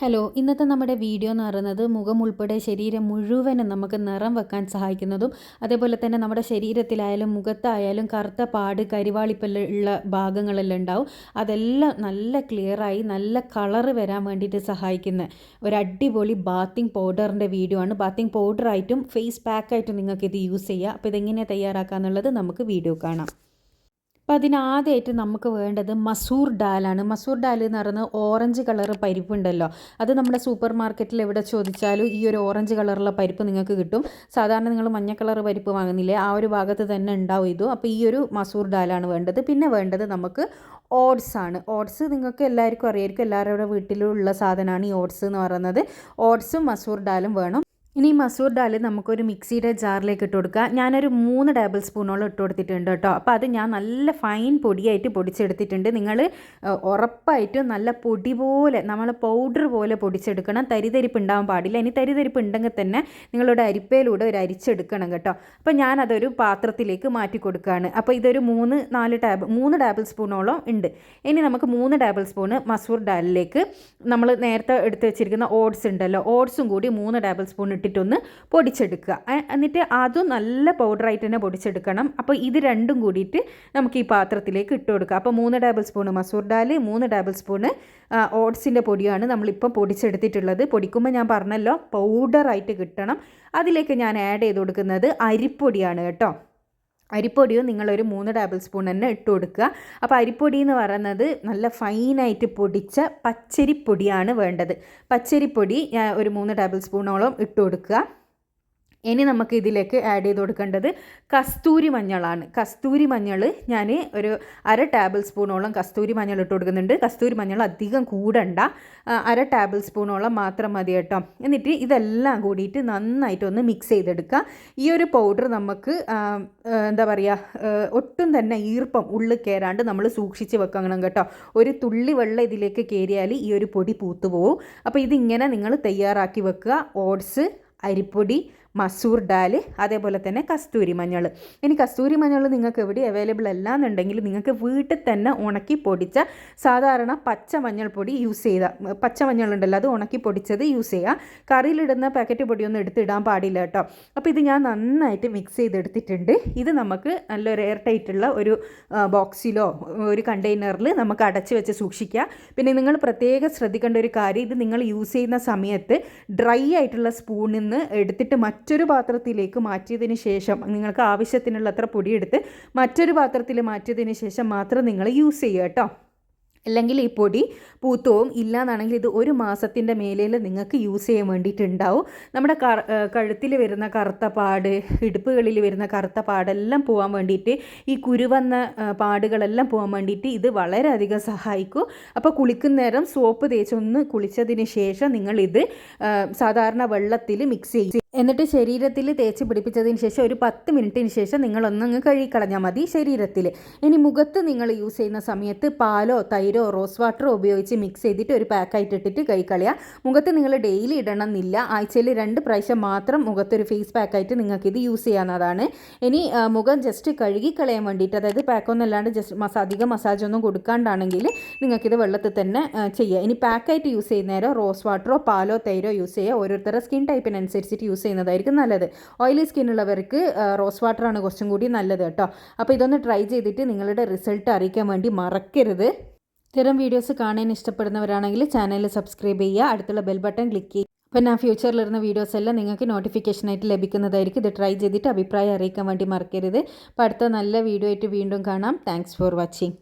Hello, ഇന്നത്തെ നമ്മുടെ video എന്ന് പറയുന്നത് മുഖം ഉൾപ്പെടെ ശരീരം മുഴുവനും നമുക്ക് നിറം വെക്കാൻ സഹായിക്കുന്നതും അതേപോലെ തന്നെ നമ്മുടെ ശരീരത്തിലായാലും മുഖത്തായാലും കറുത്ത പാട് കരിവാളിപ്പുള്ള ഭാഗങ്ങളെല്ലാം ഉണ്ടാവും. അതെല്ലാം നല്ല ക്ലിയറായി നല്ല കളറ് വരാൻ വേണ്ടിയിട്ട് സഹായിക്കുന്ന ഒരു അടിപൊളി ബാത്തിങ് പൗഡറിൻ്റെ വീഡിയോ ആണ്. ബാത്തിങ് പൗഡറായിട്ടും ഫേസ് പാക്കായിട്ടും നിങ്ങൾക്കിത് യൂസ് ചെയ്യാം. അപ്പോൾ ഇതെങ്ങനെയാണ് തയ്യാറാക്കുക എന്നുള്ളത് നമുക്ക് വീഡിയോ കാണാം. അപ്പോൾ അതിനാദ്യമായിട്ട് നമുക്ക് വേണ്ടത് മസൂർ ഡാലാണ്. മസൂർ ഡാൽ എന്ന് പറയുന്നത് ഓറഞ്ച് കളർ പരിപ്പുണ്ടല്ലോ, അത് നമ്മുടെ സൂപ്പർ മാർക്കറ്റിൽ എവിടെ ചോദിച്ചാലും ഈ ഒരു ഓറഞ്ച് കളറുള്ള പരിപ്പ് നിങ്ങൾക്ക് കിട്ടും. സാധാരണ നിങ്ങൾ മഞ്ഞ കളർ പരിപ്പ് വാങ്ങുന്നില്ലേ, ആ ഒരു ഭാഗത്ത് തന്നെ ഉണ്ടാവും ഇതും. അപ്പോൾ ഈ ഒരു മസൂർ ഡാലാണ് വേണ്ടത്. പിന്നെ വേണ്ടത് നമുക്ക് ഓട്സ് ആണ്. ഓട്സ് നിങ്ങൾക്ക് എല്ലാവർക്കും അറിയായിരിക്കും, എല്ലാവരുടെ വീട്ടിലുള്ള സാധനമാണ് ഈ ഓട്സ് എന്ന് പറയുന്നത്. ഓട്സും മസൂർ ഡാലും വേണം. ഇനി മസൂർ ദാൽ നമുക്കൊരു മിക്സിയുടെ ജാറിലേക്ക് ഇട്ട് കൊടുക്കുക. ഞാനൊരു 3 ടേബിൾ സ്പൂണോളം ഇട്ട് കൊടുത്തിട്ടുണ്ട് കേട്ടോ. അപ്പോൾ അത് ഞാൻ നല്ല ഫൈൻ പൊടിയായിട്ട് പൊടിച്ചെടുത്തിട്ടുണ്ട്. നിങ്ങൾ ഉറപ്പായിട്ടും നല്ല പൊടി പോലെ നമ്മൾ പൗഡർ പോലെ പൊടിച്ചെടുക്കണം. തരിതരിപ്പ് ഉണ്ടാകാൻ പാടില്ല. ഇനി തരിതരിപ്പ് ഉണ്ടെങ്കിൽ തന്നെ നിങ്ങളുടെ അരിപ്പയിലൂടെ ഒരു അരിച്ചെടുക്കണം കേട്ടോ. അപ്പോൾ ഞാനതൊരു പാത്രത്തിലേക്ക് മാറ്റി കൊടുക്കുകയാണ്. അപ്പോൾ ഇതൊരു 3 ടേബിൾ സ്പൂണോളം ഉണ്ട്. ഇനി നമുക്ക് 3 ടേബിൾ സ്പൂണ് മസൂർ ദാലിലേക്ക് നമ്മൾ നേരത്തെ എടുത്ത് വെച്ചിരിക്കുന്ന ഓട്സ് ഉണ്ടല്ലോ, ഓട്സും കൂടി 3 ടേബിൾ സ്പൂൺ ഇട്ടിട്ടൊന്ന് പൊടിച്ചെടുക്കുക. എന്നിട്ട് അതും നല്ല പൗഡറായിട്ട് തന്നെ പൊടിച്ചെടുക്കണം. അപ്പോൾ ഇത് രണ്ടും കൂടിയിട്ട് നമുക്ക് ഈ പാത്രത്തിലേക്ക് ഇട്ട് കൊടുക്കുക. അപ്പോൾ 3 ടേബിൾ സ്പൂണ് മസൂർ ദാൽ, 3 ടേബിൾ സ്പൂണ് ഓട്സിൻ്റെ പൊടിയാണ് നമ്മളിപ്പോൾ പൊടിച്ചെടുത്തിട്ടുള്ളത്. പൊടിക്കുമ്പോൾ ഞാൻ പറഞ്ഞല്ലോ പൗഡറായിട്ട് കിട്ടണം. അതിലേക്ക് ഞാൻ ആഡ് ചെയ്ത് കൊടുക്കുന്നത് അരിപ്പൊടിയാണ് കേട്ടോ. അരിപ്പൊടിയും നിങ്ങളൊരു 3 ടേബിൾ സ്പൂൺ തന്നെ ഇട്ട് കൊടുക്കുക. അപ്പോൾ അരിപ്പൊടി എന്ന് പറയുന്നത് നല്ല ഫൈനായിട്ട് പൊടിച്ച പച്ചരിപ്പൊടിയാണ് വേണ്ടത്. പച്ചരിപ്പൊടി ഞാൻ ഒരു 3 ടേബിൾ സ്പൂണോളം ഇട്ട് കൊടുക്കുക. ഇനി നമുക്ക് ഇതിലേക്ക് ആഡ് ചെയ്ത് കൊടുക്കേണ്ടത് കസ്തൂരി മഞ്ഞളാണ്. കസ്തൂരി മഞ്ഞൾ ഞാൻ ഒരു 1/2 ടേബിൾ സ്പൂണോളം കസ്തൂരി മഞ്ഞൾ ഇട്ട് കൊടുക്കുന്നുണ്ട്. കസ്തൂരി മഞ്ഞൾ അധികം കൂടണ്ട, 1/2 ടേബിൾ സ്പൂണോളം മാത്രം മതി കേട്ടോ. എന്നിട്ട് ഇതെല്ലാം കൂടിയിട്ട് നന്നായിട്ടൊന്ന് മിക്സ് ചെയ്തെടുക്കുക. ഈ ഒരു പൗഡർ നമുക്ക് എന്താ പറയുക, ഒട്ടും തന്നെ ഈർപ്പം ഉള്ളിൽ കയറാണ്ട് നമ്മൾ സൂക്ഷിച്ച് വെക്കണം കേട്ടോ. ഒരു തുള്ളി വെള്ളം ഇതിലേക്ക് കയറിയാൽ ഈ ഒരു പൊടി പൂത്തു പോകും. അപ്പോൾ ഇതിങ്ങനെ നിങ്ങൾ തയ്യാറാക്കി വെക്കുക. ഓട്സ്, അരിപ്പൊടി, മസൂർ ദാൽ, അതേപോലെ തന്നെ കസ്തൂരി മഞ്ഞൾ. ഇനി കസ്തൂരി മഞ്ഞൾ നിങ്ങൾക്ക് എവിടെ അവൈലബിൾ അല്ല എന്നുണ്ടെങ്കിൽ നിങ്ങൾക്ക് വീട്ടിൽ തന്നെ ഉണക്കി പൊടിച്ച സാധാരണ പച്ച മഞ്ഞൾപ്പൊടി യൂസ് ചെയ്യുക. പച്ച മഞ്ഞളുണ്ടല്ലോ, അത് ഉണക്കി പൊടിച്ചത് യൂസ് ചെയ്യുക. കറിയിലിടുന്ന പാക്കറ്റ് പൊടിയൊന്നും എടുത്തിടാൻ പാടില്ല കേട്ടോ. അപ്പോൾ ഇത് ഞാൻ നന്നായിട്ട് മിക്സ് ചെയ്തെടുത്തിട്ടുണ്ട്. ഇത് നമുക്ക് നല്ലൊരു എയർ ടൈറ്റുള്ള ഒരു ബോക്സിലോ ഒരു കണ്ടെയ്നറിൽ നമുക്ക് അടച്ച് വെച്ച് സൂക്ഷിക്കുക. പിന്നെ നിങ്ങൾ പ്രത്യേകം ശ്രദ്ധിക്കേണ്ട ഒരു കാര്യം, ഇത് നിങ്ങൾ യൂസ് ചെയ്യുന്ന സമയത്ത് ഡ്രൈ ആയിട്ടുള്ള സ്പൂണിൽ നിന്ന് എടുത്തിട്ട് മറ്റൊരു പാത്രത്തിലേക്ക് മാറ്റിയതിന് ശേഷം, നിങ്ങൾക്ക് ആവശ്യത്തിനുള്ള അത്ര പൊടിയെടുത്ത് മറ്റൊരു പാത്രത്തിൽ മാറ്റിയതിന് ശേഷം മാത്രം നിങ്ങൾ യൂസ് ചെയ്യുക കേട്ടോ. അല്ലെങ്കിൽ ഈ പൊടി പൂത്തവും ഇല്ലയെന്നാണെങ്കിൽ ഇത് 1 മാസത്തിൻ്റെ മേലേൽ നിങ്ങൾക്ക് യൂസ് ചെയ്യാൻ വേണ്ടിയിട്ടുണ്ടാവും. നമ്മുടെ കഴുത്തിൽ വരുന്ന കറുത്ത പാട്, ഇടുപ്പുകളിൽ വരുന്ന കറുത്ത പാടെല്ലാം പോകാൻ വേണ്ടിയിട്ട്, ഈ കുരുവന്ന പാടുകളെല്ലാം പോകാൻ വേണ്ടിയിട്ട് ഇത് വളരെയധികം സഹായിക്കും. അപ്പോൾ കുളിക്കുന്നേരം സോപ്പ് തേച്ചൊന്ന് കുളിച്ചതിന് ശേഷം നിങ്ങളിത് സാധാരണ വെള്ളത്തിൽ മിക്സ് ചെയ്യും. എന്നിട്ട് ശരീരത്തിൽ തേച്ച് പിടിപ്പിച്ചതിന് ശേഷം ഒരു 10 മിനിറ്റിന് ശേഷം നിങ്ങളൊന്നങ്ങ് കഴുകിക്കളഞ്ഞാൽ മതി ശരീരത്തിൽ. ഇനി മുഖത്ത് നിങ്ങൾ യൂസ് ചെയ്യുന്ന സമയത്ത് പാലോ തൈരോ റോസ് വാട്ടറോ ഉപയോഗിച്ച് മിക്സ് ചെയ്തിട്ട് ഒരു പാക്കായിട്ട് ഇട്ടിട്ട് കഴുകിക്കളയുക. മുഖത്ത് നിങ്ങൾ ഡെയിലി ഇടണം എന്നില്ല, ആഴ്ചയിൽ 2 പ്രാവശ്യം മാത്രം മുഖത്തൊരു ഫേസ് പാക്കായിട്ട് നിങ്ങൾക്കിത് യൂസ് ചെയ്യാവുന്നതാണ്. ഇനി മുഖം ജസ്റ്റ് കഴുകിക്കളയാൻ വേണ്ടിയിട്ട്, അതായത് പാക്കൊന്നും അല്ലാണ്ട് ജസ്റ്റ് അധികം മസാജൊന്നും കൊടുക്കാണ്ടാണെങ്കിൽ നിങ്ങൾക്കിത് വെള്ളത്തിൽ തന്നെ ചെയ്യുക. ഇനി പാക്കായിട്ട് യൂസ് ചെയ്യുന്നേരം റോസ് വാട്ടറോ പാലോ തൈരോ യൂസ് ചെയ്യുക. ഓരോരുത്തരുടെ സ്കിൻ ടൈപ്പിനനുസരിച്ചിട്ട് യൂസ് ചെയ്യുന്നതായിരിക്കും നല്ലത്. ഓയിലി സ്കിന്നുള്ളവർക്ക് റോസ് വാട്ടറാണ് കുറച്ചും കൂടി നല്ലത് കേട്ടോ. അപ്പോൾ ഇതൊന്ന് ട്രൈ ചെയ്തിട്ട് നിങ്ങളുടെ റിസൾട്ട് അറിയിക്കാൻ വേണ്ടി മറക്കരുത്. ഇത്തരം വീഡിയോസ് കാണാൻ ഇഷ്ടപ്പെടുന്നവരാണെങ്കിൽ ചാനൽ സബ്സ്ക്രൈബ് ചെയ്യുക, അടുത്തുള്ള ബെൽ ബട്ടൺ ക്ലിക്ക് ചെയ്യുക. അപ്പോൾ ഞാൻ ഫ്യൂച്ചറിലിരുന്ന വീഡിയോസ് എല്ലാം നിങ്ങൾക്ക് നോട്ടിഫിക്കേഷനായിട്ട് ലഭിക്കുന്നതായിരിക്കും. ഇത് ട്രൈ ചെയ്തിട്ട് അഭിപ്രായം അറിയിക്കാൻ വേണ്ടി മറക്കരുത്. അപ്പോൾ അടുത്ത നല്ല വീഡിയോ ആയിട്ട് വീണ്ടും കാണാം. Thanks for watching.